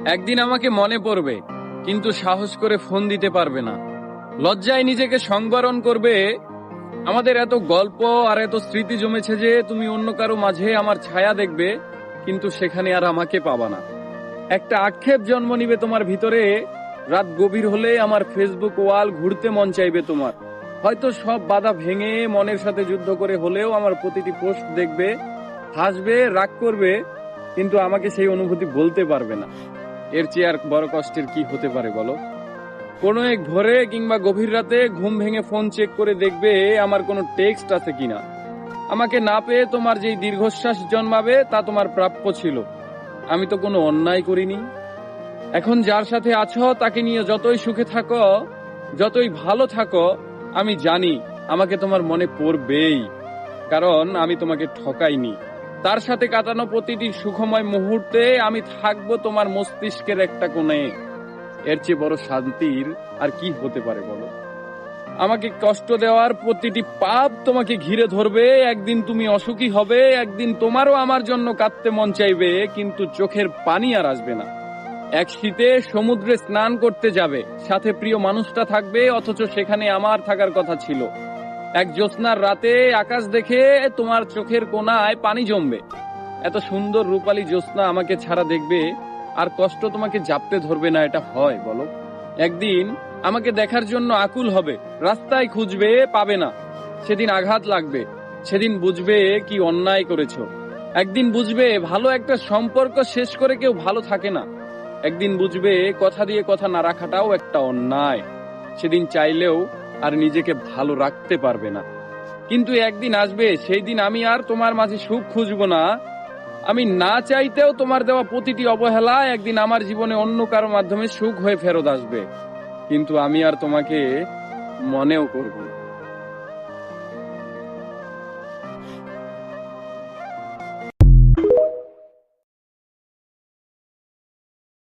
একদিন আমাকে মনে পড়বে, কিন্তু সাহস করে ফোন দিতে পারবে না। লজ্জায় নিজেকে সংবরণ করবে। আমাদের এত গল্প আর এত স্মৃতি জমেছে যে তুমি অন্য কারো মাঝে আমার ছায়া দেখবে, কিন্তু সেখানে আর আমাকে পাবা না। একটা আক্ষেপ জন্ম নিবে তোমার ভিতরে। রাত গভীর হলে আমার ফেসবুক ওয়াল ঘুরতে মন চাইবে তোমার। হয়তো সব বাধা ভেঙে মনের সাথে যুদ্ধ করে হলেও আমার প্রতিটি পোস্ট দেখবে, হাসবে, রাগ করবে, কিন্তু আমাকে সেই অনুভূতি বলতে পারবে না। এর চেয়ে আর বড় কষ্টের কি হতে পারে বলো? কোনো এক ভোরে কিংবা গভীর রাতে ঘুম ভেঙে ফোন চেক করে দেখবে আমার কোনো টেক্সট আছে কিনা। আমাকে না পেয়ে তোমার যেই দীর্ঘশ্বাস জন্মাবে তা তোমার প্রাপ্য ছিল। আমি তো কোনো অন্যায় করিনি। এখন যার সাথে আছো তাকে নিয়ে যতই সুখে থাকো, যতই ভালো থাকো, আমি জানি আমাকে তোমার মনে পড়বেই, কারণ আমি তোমাকে ঠকাইনি। তার সাথে কাটানো প্রতিটি সুখময় মুহূর্তে আমি থাকবো তোমার মস্তিষ্কের একটা কোণে। এর চেয়ে বড় শান্তির আর কি হতে পারে বলো? আমাকে কষ্ট দেওয়ার প্রতিটি পাপ তোমাকে ঘিরে ধরবে। একদিন তুমি অসুখী হবে, একদিন তোমারও আমার জন্য কাঁদতে মন চাইবে, কিন্তু চোখের পানি আর আসবে না। এক শীতে সমুদ্রে স্নান করতে যাবে, সাথে প্রিয় মানুষটা থাকবে, অথচ সেখানে আমার থাকার কথা ছিল। এক জ্যোৎস্নার রাতে আকাশ দেখে তোমার চোখের কোণায় পানি জমবে। এত সুন্দর রূপালী জ্যোৎস্না আমাকে ছাড়া দেখবে, আর কষ্ট তোমাকে জাপটে ধরবে না। এটা হয় বলো? একদিন আমাকে দেখার জন্য আকুল হবে, রাস্তায় খুঁজবে, পাবে না। সেদিন আঘাত লাগবে, সেদিন বুঝবে কি অন্যায় করেছো। একদিন বুঝবে ভালো একটা সম্পর্ক শেষ করে কেউ ভালো থাকে না। একদিন বুঝবে কথা দিয়ে কথা না রাখাটাও একটা অন্যায়। সেদিন চাইলেও আর নিজেকে ভালো রাখতে পারবে না। কিন্তু একদিন আসবে, সেই দিন আমি আর তোমার মাঝে সুখ খুঁজবো না। আমি না চাইতেও তোমার দেওয়া প্রতিটি অবহেলা একদিন আমার জীবনে অন্য কারো মাধ্যমে সুখ হয়ে ফেরত আসবে, কিন্তু আমি আর তোমাকে মনেও করব না।